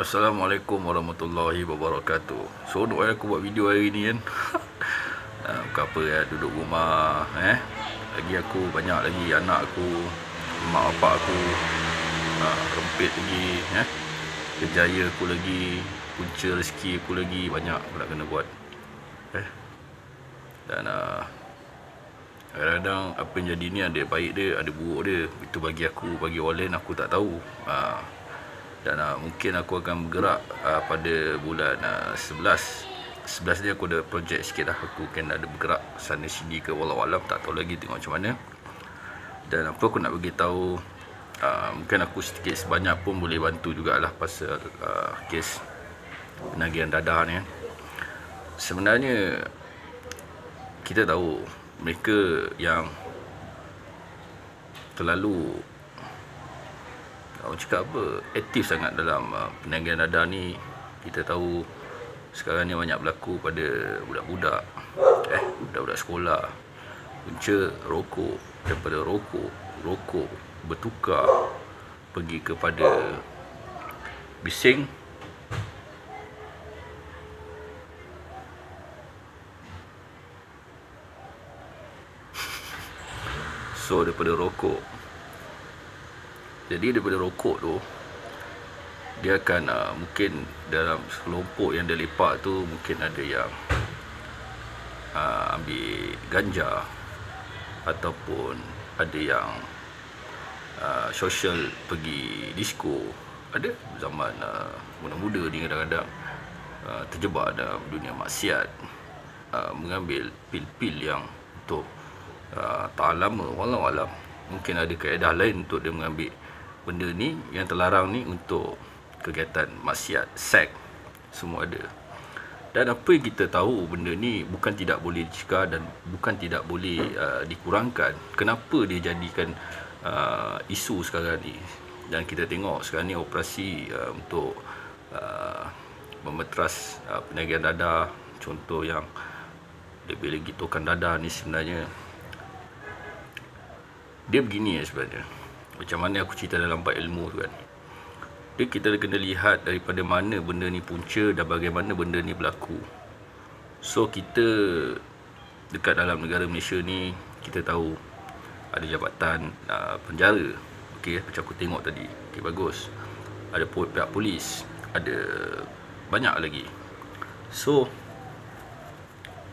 Assalamualaikum warahmatullahi wabarakatuh. Seronok aku buat video hari ni kan. Bukan apa ya, duduk rumah lagi aku banyak lagi anak aku, mak bapak aku rempit lagi kerjaya aku lagi, punca rezeki aku lagi banyak aku nak kena buat. Dan kadang-kadang apa yang jadi ni ada baik dia, ada buruk dia. Itu bagi aku, bagi orang lain aku tak tahu. Dan mungkin aku akan bergerak pada bulan 11 ni aku ada projek sikit lah. Aku akan ada bergerak sana sini ke wallahualam, tak tahu lagi, tengok macam mana. Dan apa aku nak bagi tahu, mungkin aku sedikit sebanyak pun boleh bantu jugalah pasal kes penagihan dadah ni. Sebenarnya kita tahu mereka yang terlalu, orang cakap apa, aktif sangat dalam penagihan dadah ni. Kita tahu sekarang ni banyak berlaku pada budak-budak, budak-budak sekolah. Punca rokok, daripada rokok bertukar pergi kepada bising, so daripada rokok. Jadi daripada rokok tu dia akan mungkin dalam sekelompok yang dia lepak tu, mungkin ada yang ambil ganja, ataupun ada yang sosial pergi disco. Ada zaman muda-muda ni kadang-kadang terjebak dalam dunia maksiat, mengambil pil-pil yang untuk tahan lama. Wallahualam, mungkin ada kaedah lain untuk dia mengambil benda ni yang terlarang ni untuk kegiatan maksiat, seks, semua ada. Dan apa yang kita tahu, benda ni bukan tidak boleh dicegah dan bukan tidak boleh dikurangkan. Kenapa dia jadikan isu sekarang ni? Dan kita tengok sekarang ni operasi untuk memetras penagihan dadah. Contoh yang dia bila gitukan dadah ni, sebenarnya dia begini sebenarnya. Macam mana aku cerita dalam bab ilmu tu kan, dia kita kena lihat daripada mana benda ni punca dan bagaimana benda ni berlaku. So kita dekat dalam negara Malaysia ni, kita tahu ada jabatan penjara. Okey, macam aku tengok tadi. Okey, bagus. Ada pihak polis, ada banyak lagi. So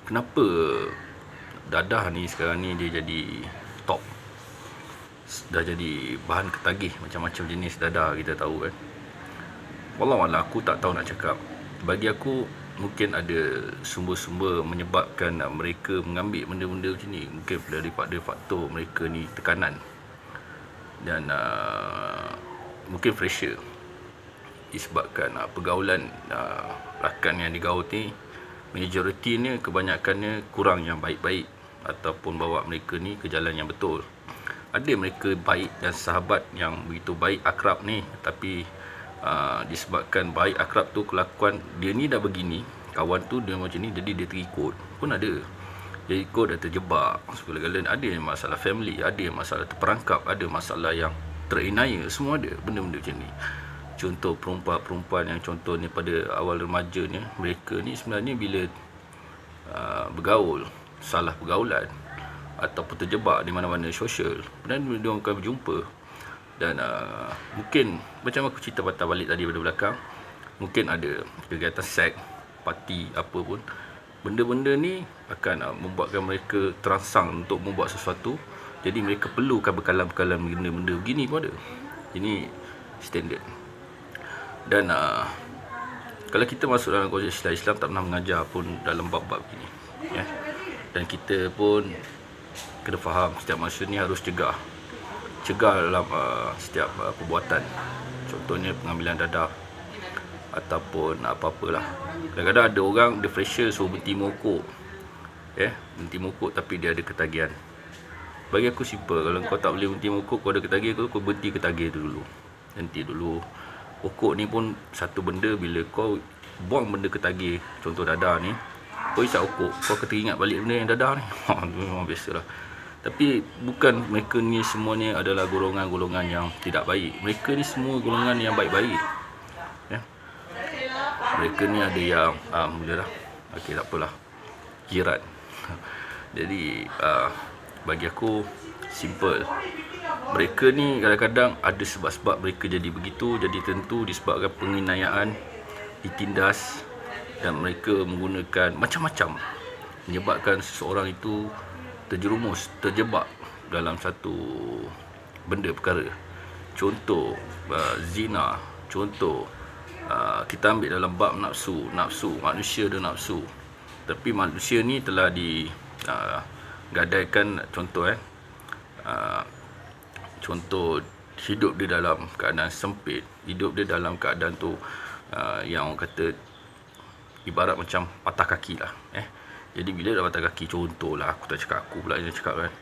kenapa dadah ni sekarang ni dia jadi top, dah jadi bahan ketagih macam-macam jenis dadah kita tahu kan. Wallahualam, aku tak tahu nak cakap. Bagi aku mungkin ada sumber-sumber menyebabkan mereka mengambil benda-benda macam ni. Mungkin daripada faktor mereka ni tekanan, dan mungkin pressure disebabkan pergaulan rakan yang digaul ni, majoritinya, kebanyakannya kurang yang baik-baik, ataupun bawa mereka ni ke jalan yang betul. Ada mereka baik dan sahabat yang begitu baik, akrab ni, tapi disebabkan baik akrab tu kelakuan dia ni dah begini, kawan tu dia macam ni, jadi dia terikut pun ada. Dia ikut dan terjebak segala-galanya. Ada yang masalah family, ada yang masalah terperangkap, ada masalah yang terinaya, semua ada benda-benda macam ni. Contoh perempuan-perempuan yang contohnya pada awal remajanya, mereka ni sebenarnya bila bergaul, salah pergaulan ataupun terjebak di mana-mana sosial, dan dia orang akan berjumpa. Dan mungkin macam aku cerita patah balik tadi pada belakang, mungkin ada kegiatan seks, parti, apa pun. Benda-benda ni akan membuatkan mereka terangsang untuk membuat sesuatu. Jadi mereka perlukan bekalan-bekalan benda-benda begini pun ada. Ini standard. Dan kalau kita masuk dalam konteks Islam tak pernah mengajar pun dalam bab-bab begini, ya. Dan kita pun kena faham setiap manusia ni harus cegah dalam setiap perbuatan. Contohnya pengambilan dadah ataupun apa-apalah. Kadang-kadang ada orang dia pressure suruh berhenti merokok, berhenti merokok, tapi dia ada ketagihan. Bagi aku simple, kalau kau tak boleh berhenti merokok, kau ada ketagihan, kau berhenti ketagihan tu dulu, henti dulu. Rokok ni pun satu benda, bila kau buang benda ketagih, contoh dadah ni, kau isap rokok, kau akan teringat balik benda yang dadah ni. Itu memang biasalah. Tapi bukan mereka ni semuanya adalah golongan-golongan yang tidak baik. Mereka ni semua golongan yang baik-baik, ya. Mereka ni ada yang mulalah, okey tak apalah, jiran. Jadi bagi aku simple. Mereka ni kadang-kadang ada sebab-sebab mereka jadi begitu. Jadi tentu disebabkan penganiayaan, ditindas, dan mereka menggunakan macam-macam menyebabkan seseorang itu terjerumus, terjebak dalam satu benda perkara. Contoh zina, contoh kita ambil dalam bab nafsu. Manusia ada nafsu, tapi manusia ni telah digadaikan. Contoh hidup dia dalam keadaan sempit, hidup dia dalam keadaan tu yang orang kata ibarat macam patah kaki lah. Jadi bila dah patah kaki, contohlah, aku tak cakap aku pula yang cakap kan,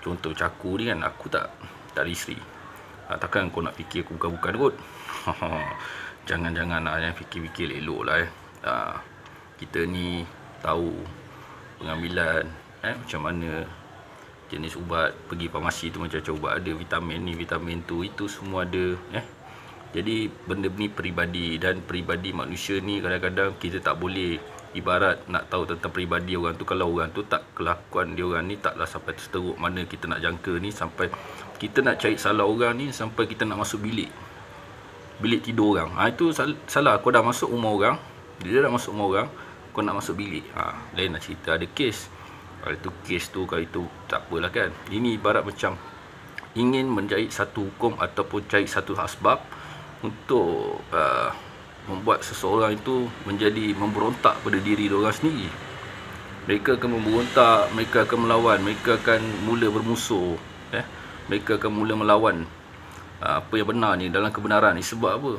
contoh macam aku ni kan, aku tak ada isteri. Takkan kau nak fikir aku bukan-bukan kot. Jangan-jangan yang fikir-fikir elok lah. Kita ni tahu pengambilan macam mana jenis ubat, pergi farmasi tu macam-macam ubat, ada vitamin ni, vitamin tu, itu semua ada. Jadi benda ni peribadi, dan peribadi manusia ni kadang-kadang kita tak boleh, ibarat nak tahu tentang peribadi orang tu, kalau orang tu tak, kelakuan dia orang ni taklah sampai teruk mana kita nak jangka ni, sampai kita nak cari salah orang ni, sampai kita nak masuk bilik tidur orang. Itu salah. Kau dah masuk rumah orang, dia dah masuk rumah orang, kau nak masuk bilik, lain nak cerita, ada kes. Kalau itu kes tu, kalau itu tak apalah kan. Ini ibarat macam ingin mencari satu hukum ataupun cari satu asbab untuk membuat seseorang itu menjadi memberontak pada diri diorang sendiri. Mereka akan memberontak, mereka akan melawan, mereka akan mula bermusuh, mereka akan mula melawan apa yang benar ni, dalam kebenaran ni. Sebab apa?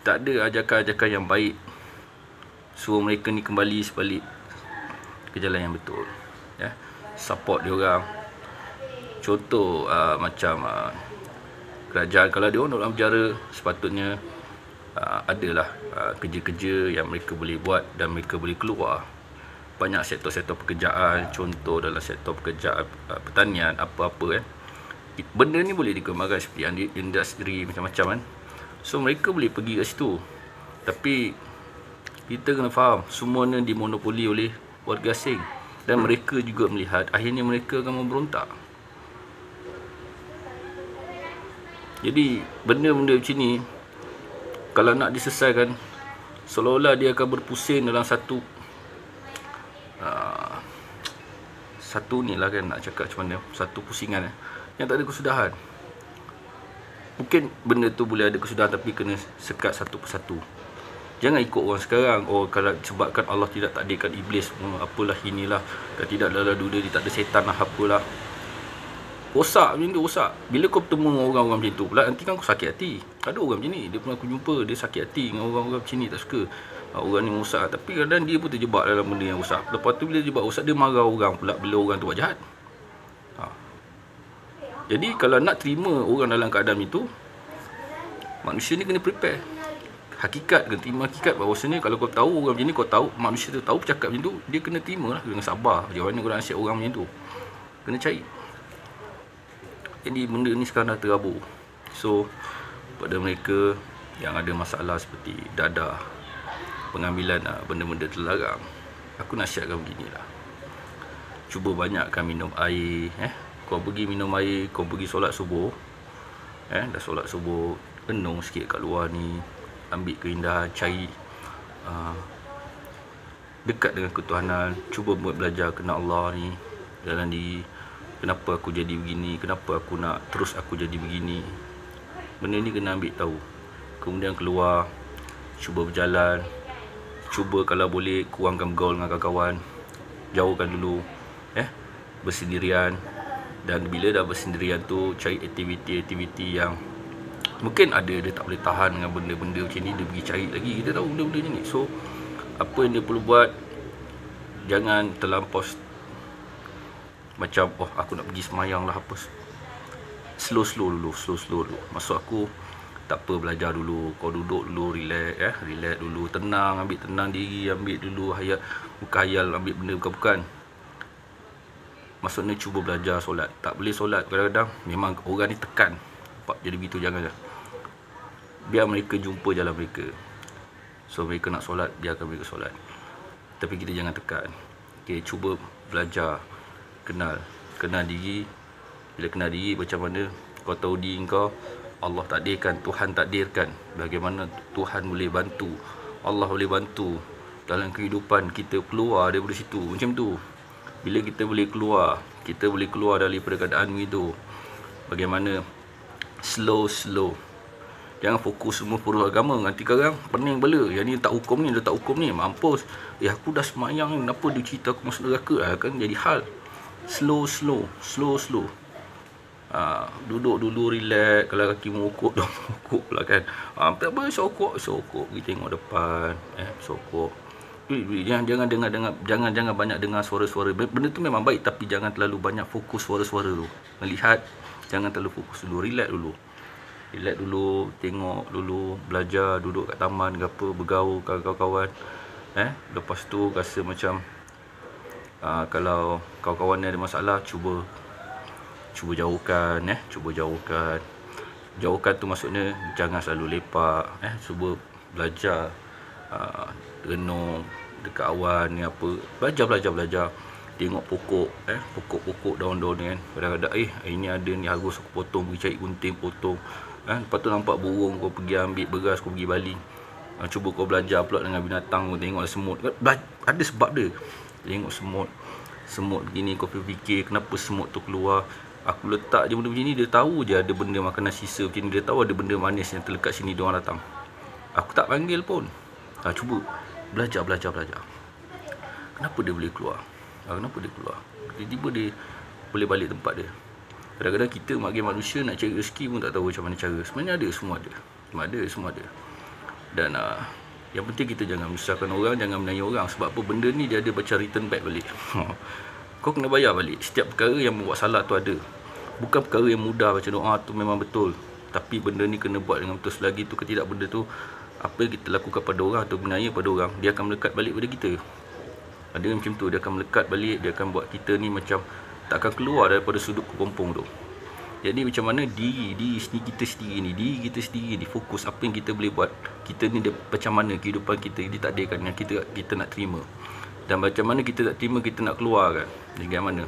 Tak ada ajakan-ajakan yang baik suruh mereka ni kembali sebalik ke jalan yang betul. Support dia orang. Contoh macam kerajaan, kalau dia orang dalam penjara, sepatutnya adalah kerja-kerja yang mereka boleh buat dan mereka boleh keluar. Banyak sektor-sektor pekerjaan, contoh dalam sektor pekerjaan pertanian, apa-apa benda ni boleh dikembangkan seperti industri macam-macam kan. So mereka boleh pergi kat situ. Tapi kita kena faham, semuanya dimonopoli oleh warga asing, dan mereka juga melihat akhirnya mereka akan memberontak. Jadi benda-benda macam ni kalau nak diselesaikan, seolah-olah dia akan berpusing dalam satu ni lah kan, nak cakap macam mana, satu pusingan yang tak ada kesudahan. Mungkin benda tu boleh ada kesudahan, tapi kena sekat satu persatu. Jangan ikut orang sekarang, kalau sebabkan Allah tidak takdirkan iblis, apalah inilah, kalau tidak dalam dunia dia tak ada setan lah, apalah. Rosak macam tu, rosak. Bila kau bertemu dengan orang-orang macam tu pula, nanti kan kau sakit hati. Ada orang macam ni, dia pernah aku jumpa, dia sakit hati dengan orang-orang macam ni, tak suka. Orang ni rosak, tapi kadang dia pun terjebak dalam benda yang rosak. Lepas tu bila terjebak rosak, dia marah orang pula bila orang tu buat jahat. Jadi kalau nak terima orang dalam keadaan itu, manusia ni kena prepare. Hakikat, kena terima hakikat bahawasanya kalau kau tahu orang macam ni, kau tahu manusia tu tahu bercakap macam tu, dia kena terima lah dengan sabar. Macam mana kau nak nasihat orang macam tu, kena cari. Jadi benda ni sekarang dah terabur. So pada mereka yang ada masalah seperti dadah, pengambilan benda-benda terlarang, aku nasihatkan beginilah. Cuba banyakkan minum air. Kau pergi minum air, kau pergi solat subuh, dah solat subuh, renung sikit kat luar ni, ambil keindahan, cari dekat dengan ketuhanan. Cuba belajar kenal Allah ni dalam diri. Kenapa aku jadi begini, kenapa aku nak terus aku jadi begini. Benda ni kena ambil tahu. Kemudian keluar, cuba berjalan, cuba kalau boleh kurangkan bergaul dengan kawan-kawan, jauhkan dulu bersendirian. Dan bila dah bersendirian tu, cari aktiviti-aktiviti yang mungkin ada dia tak boleh tahan dengan benda-benda macam ni, dia pergi cari lagi. Kita tahu benda-benda macam ni. So apa yang dia perlu buat, jangan terlampau macam aku nak pergi semayang lah apa. Slow dulu. Maksud aku, tak apa, belajar dulu. Kau duduk dulu, relax dulu, tenang diri, ambil dulu bukan hayal ambil benda bukan. Maksudnya cuba belajar solat. Tak boleh solat, kadang-kadang memang orang ni tekan, jadi begitu. Jangan, biar mereka jumpa jalan mereka. So mereka nak solat, biarkan mereka solat. Tapi kita jangan tekan. Okay, cuba belajar, kenal diri. Bila kenal diri, macam mana kau tahu diri kau, Allah takdirkan, Tuhan takdirkan, bagaimana Tuhan boleh bantu, Allah boleh bantu dalam kehidupan kita keluar daripada situ. Macam tu. Bila kita boleh keluar daripada keadaan itu, bagaimana slow. Jangan fokus semua pura agama. Nanti sekarang pening bela. Yang ni tak hukum ni, dia tak hukum ni. Mampus. Aku dah semayang ni, kenapa dia cerita aku masuk neraka? Kan jadi hal. Slow. Duduk dulu, relax. Kalau kaki mengukuk, dah mengukuk pula kan. Tak apa, sokok. Kita tengok depan. Sokok. Jangan banyak dengar suara-suara. Benda tu memang baik, tapi jangan terlalu banyak fokus suara-suara tu. Melihat, jangan terlalu fokus dulu. Relax dulu, tengok dulu, belajar, duduk kat taman ke apa, bergaul kawan-kawan. Lepas tu rasa macam kalau kawan-kawan ni ada masalah, cuba jauhkan. Jauhkan tu maksudnya jangan selalu lepak. Cuba belajar, renung dekat awan ni apa, belajar. Tengok pokok, pokok daun-daun ni kan. Kadang-kadang ini ada ni, harus aku potong, pergi cari gunting potong. Lepas tu nampak burung, kau pergi ambil beras, kau pergi baling. Cuba kau belajar pula dengan binatang, kau tengok semut. Ada sebab dia. Tengok semut begini, kau fikir kenapa semut tu keluar. Aku letak je benda macam ni, dia tahu je ada benda makanan sisa macam ni, dia tahu ada benda manis yang terlekat sini, dia orang datang. Aku tak panggil pun. Cuba belajar. Kenapa dia boleh keluar? Tiba-tiba dia boleh balik tempat dia. Kadang-kadang kita sebagai manusia nak cari rezeki pun tak tahu macam mana cara. Sebenarnya semua ada. Dan yang penting kita jangan menyusahkan orang, jangan menanya orang. Sebab apa, benda ni dia ada macam return back balik. Kau kena bayar balik. Setiap perkara yang membuat salah tu ada. Bukan perkara yang mudah macam doa tu memang betul. Tapi benda ni kena buat dengan betul. Selagi tu ketidak benda tu, apa yang kita lakukan pada orang atau menanya pada orang, dia akan melekat balik pada kita. Ada macam tu, dia akan melekat balik. Dia akan buat kita ni macam tak akan keluar daripada sudut kepompong tu. Jadi macam mana diri kita sendiri ni fokus apa yang kita boleh buat. Kita ni macam mana kehidupan kita ditakdirkan yang kita nak terima. Dan macam mana kita tak terima, kita nak keluar kan. Bagaimana?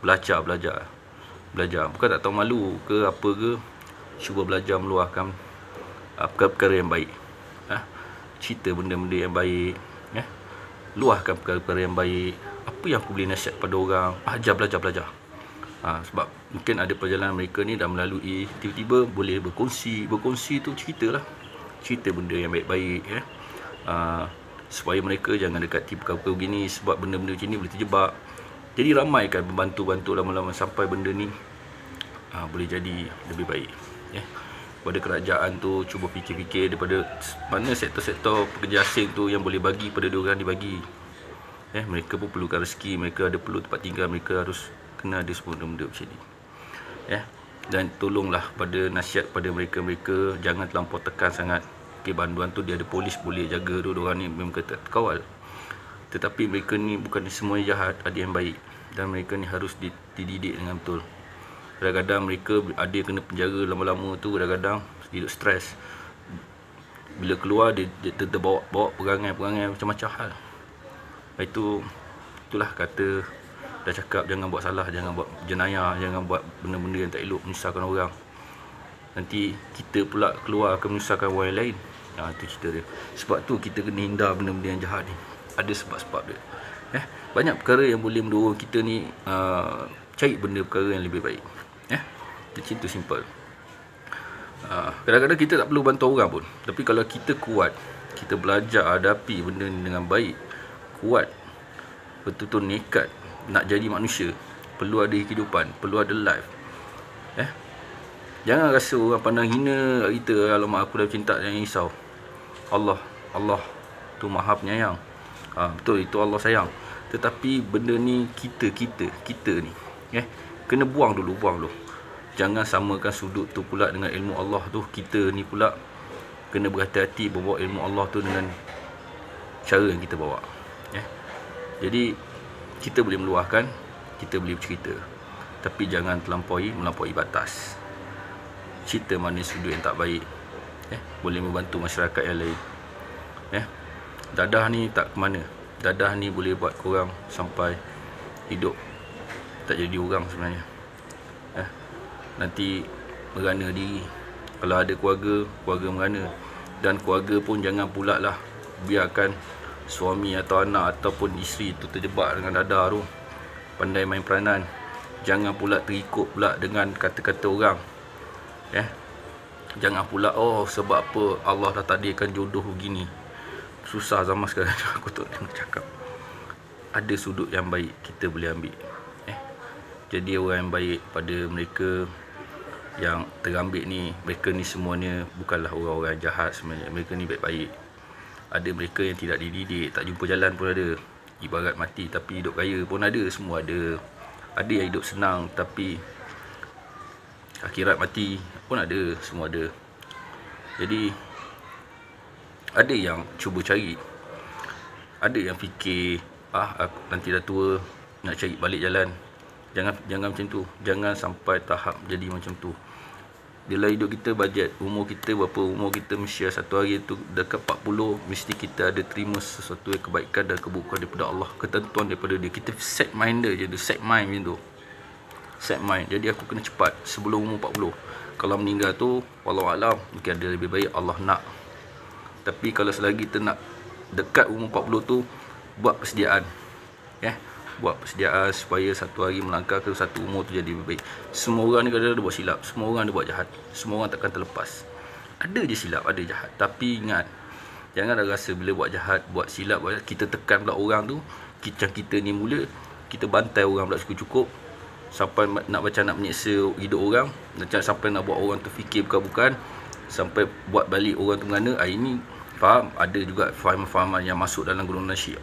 Belajar. Bukan tak tahu malu ke apa ke. Cuba belajar meluahkan perkara-perkara yang baik. Cerita benda-benda yang baik. Luahkan perkara-perkara yang baik. Apa yang aku boleh nasihat pada orang, belajar. Sebab mungkin ada perjalanan mereka ni dah melalui, tiba-tiba boleh berkongsi tu cerita benda yang baik-baik supaya mereka jangan dekati perkara-perkara begini. Sebab benda-benda macam ni boleh terjebak. Jadi ramaikan, bantu lama-lama sampai benda ni boleh jadi lebih baik. Pada kerajaan tu, cuba fikir-fikir daripada mana sektor-sektor pekerja asing tu yang boleh bagi pada diorang dibagi. Mereka pun perlukan rezeki, mereka ada perlu tempat tinggal, mereka harus kena ada semua benda macam ni. Dan tolonglah pada nasihat pada mereka, jangan terlampau tekan sangat. Bantuan tu dia ada polis boleh jaga tu, diorang ni memang kata kawal. Tetapi mereka ni bukan semua jahat, ada yang baik. Dan mereka ni harus dididik dengan betul. Kadang-kadang mereka ada yang kena penjara lama-lama tu, kadang-kadang hidup stres. Bila keluar dia terbawa perangai macam-macam hal. Itulah kata dah cakap, jangan buat salah, jangan buat jenayah, jangan buat benda-benda yang tak elok, menyusahkan orang. Nanti kita pula keluar akan menyusahkan orang lain. Itu cerita dia. Sebab tu kita kena hindar benda-benda yang jahat ni. Ada sebab-sebab dia. Banyak perkara yang boleh mendorong kita ni cari benda perkara yang lebih baik. Itu simple. Kadang-kadang kita tak perlu bantu orang pun. Tapi kalau kita kuat, kita belajar hadapi benda ni dengan baik, kuat, betul-betul nekat nak jadi manusia, perlu ada kehidupan, perlu ada life. Jangan rasa orang pandang hina kita, alamak aku dah cinta, jangan risau. Allah tu Maha Penyayang. Betul, itu Allah sayang. Tetapi benda ni kita ni kena buang dulu. Jangan samakan sudut tu pula dengan ilmu Allah tu. Kita ni pula kena berhati-hati bawa ilmu Allah tu dengan cara yang kita bawa. Jadi kita boleh meluahkan, kita boleh bercerita, tapi jangan melampaui batas. Cerita mana sudut yang tak baik, boleh membantu masyarakat yang lain. Dadah ni tak ke mana. Dadah ni boleh buat korang sampai hidup tak jadi orang sebenarnya. Nanti merana diri. Kalau ada keluarga, keluarga merana. Dan keluarga pun jangan pula lah biarkan suami atau anak ataupun isteri tu terjebak dengan dadah tu, pandai main peranan. Jangan pula terikut pula dengan kata-kata orang. Jangan pula sebab apa Allah dah takdirkan jodoh begini. Susah zaman sekarang. Aku tak nak cakap, ada sudut yang baik kita boleh ambil. Jadi orang yang baik pada mereka yang terambil ni, mereka ni semuanya bukanlah orang-orang jahat sebenarnya. Mereka ni baik-baik. Ada mereka yang tidak dididik, tak jumpa jalan pun ada. Ibarat mati tapi hidup kaya pun ada, semua ada. Ada yang hidup senang tapi akhirat mati pun ada, semua ada. Jadi ada yang cuba cari, ada yang fikir aku nanti dah tua nak cari balik jalan. Jangan macam tu. Jangan sampai tahap jadi macam tu. Bila hidup kita bajet, umur kita berapa, umur kita mesti satu hari tu dekat 40, mesti kita ada terima sesuatu yang kebaikan dan keburukan daripada Allah, ketentuan daripada dia. Kita set mind dia je, set mind macam tu. Set mind. Jadi aku kena cepat sebelum umur 40. Kalau meninggal tu wallahualam, mungkin ada lebih baik Allah nak. Tapi kalau selagi kita nak dekat umur 40 tu, buat persediaan. Buat persediaan supaya satu hari melangkah ke satu umur tu jadi lebih baik. Semua orang ni kadang-kadang ada buat silap, semua orang ada buat jahat, semua orang takkan terlepas. Ada je silap, ada jahat. Tapi ingat, jangan ada rasa bila buat jahat, buat silap, kita tekan pula orang tu. Kita ni mula, kita bantai orang pula cukup-cukup, sampai nak menyeksa hidup orang, sampai nak buat orang tu fikir bukan-bukan, sampai buat balik orang tu mengana. Ini faham, ada juga fahaman yang masuk dalam golongan Syiah.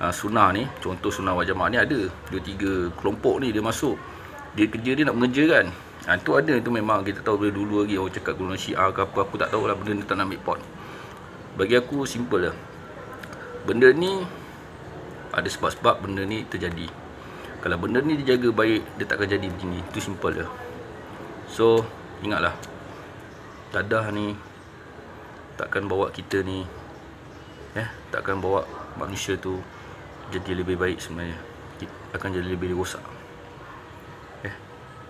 Sunnah ni, contoh sunnah wal jamaah ni ada 2-3 kelompok ni dia masuk. Dia kerja dia nak mengerjakan. Tu ada, itu memang kita tahu dari dulu lagi orang cakap golongan Syiah ke apa, aku tak tahu lah, benda ni tak nak ambil pot. Bagi aku simple lah. Benda ni ada sebab-sebab benda ni terjadi. Kalau benda ni dijaga baik, dia takkan jadi begini. Itu simple lah. So, ingatlah, dadah ni takkan bawa kita ni, takkan bawa manusia tu jadi lebih baik sebenarnya. Akan jadi lebih rosak.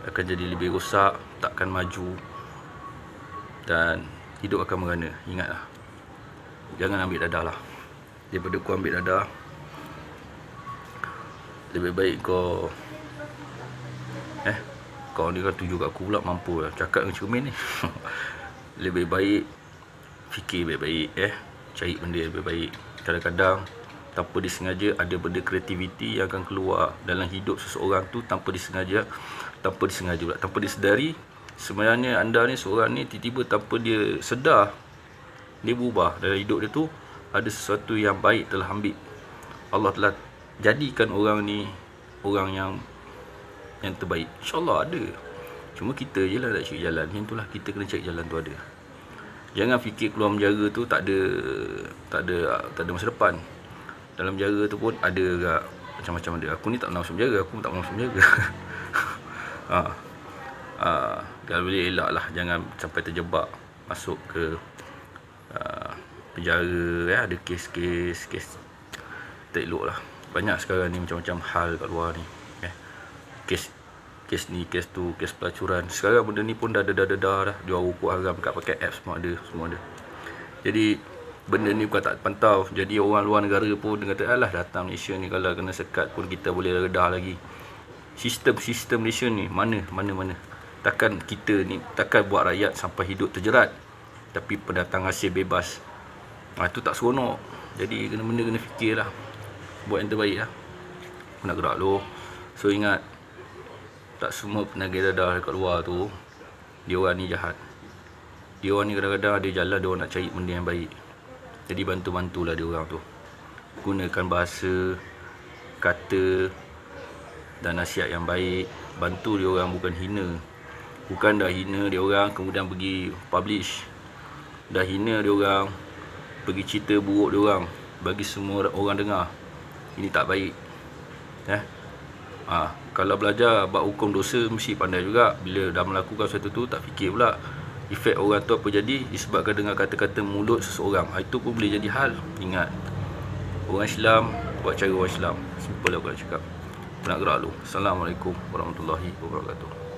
Akan jadi lebih rosak, takkan maju, dan hidup akan merana. Ingatlah, jangan ambil dadah lah. Daripada kau ambil dadah, lebih baik kau kau ni kan tuju kat aku pula, mampu lah cakap dengan cermin ni. Lebih baik fikir baik-baik, cari benda yang lebih baik. Kadang-kadang tanpa disengaja ada benda kreativiti yang akan keluar dalam hidup seseorang tu, tanpa disengaja pula, tanpa disedari. Sebenarnya anda ni, seorang ni tiba-tiba tanpa dia sedar, dia berubah dalam hidup dia tu. Ada sesuatu yang baik telah ambil. Allah telah jadikan orang ni orang yang terbaik. InsyaAllah ada. Cuma kita je lah tak cari jalan. Yang itulah, kita kena cari jalan tu ada. Jangan fikir keluar penjara tu tak ada masa depan. Dalam penjara tu pun ada agak macam-macam ada. Aku ni tak pernah masuk penjara, aku pun tak pernah masuk penjara. Kalau boleh elak lah, jangan sampai terjebak masuk ke penjara. Ada kes tak elok lah. Banyak sekarang ni macam-macam hal kat luar ni. Kes ni, kes tu, kes pelacuran. Sekarang benda ni pun dah jual rokok haram kat pakai apps, semua ada. Jadi benda ni bukan tak pantau. Jadi orang luar negara pun dia kata, alah datang Malaysia ni kalau kena sekat pun kita boleh redah lagi. Sistem Malaysia ni mana. Takkan kita ni, takkan buat rakyat sampai hidup terjerat, tapi pendatang hasil bebas. Itu tak seronok. Jadi benda kena fikir lah, buat yang terbaik lah. Nak gerak lo. So ingat, tak semua penagih dadah dekat luar tu dia orang ni jahat. Dia orang ni kadang-kadang ada jalan dia orang nak cari benda yang baik. Jadi bantu-bantulah dia orang tu. Gunakan bahasa, kata dan nasihat yang baik. Bantu dia orang, bukan hina. Bukan dah hina dia orang kemudian pergi publish. Dah hina dia orang, pergi cerita buruk dia orang bagi semua orang dengar. Ini tak baik. Kalau belajar bab hukum dosa mesti pandai juga. Bila dah melakukan sesuatu tu tak fikir pula efek orang tu apa jadi disebabkan dengan kata-kata mulut seseorang. Itu pun boleh jadi hal. Ingat, orang Islam buat cara orang Islam. Simple aku nak cakap. Aku nak gerak dulu. Assalamualaikum warahmatullahi wabarakatuh.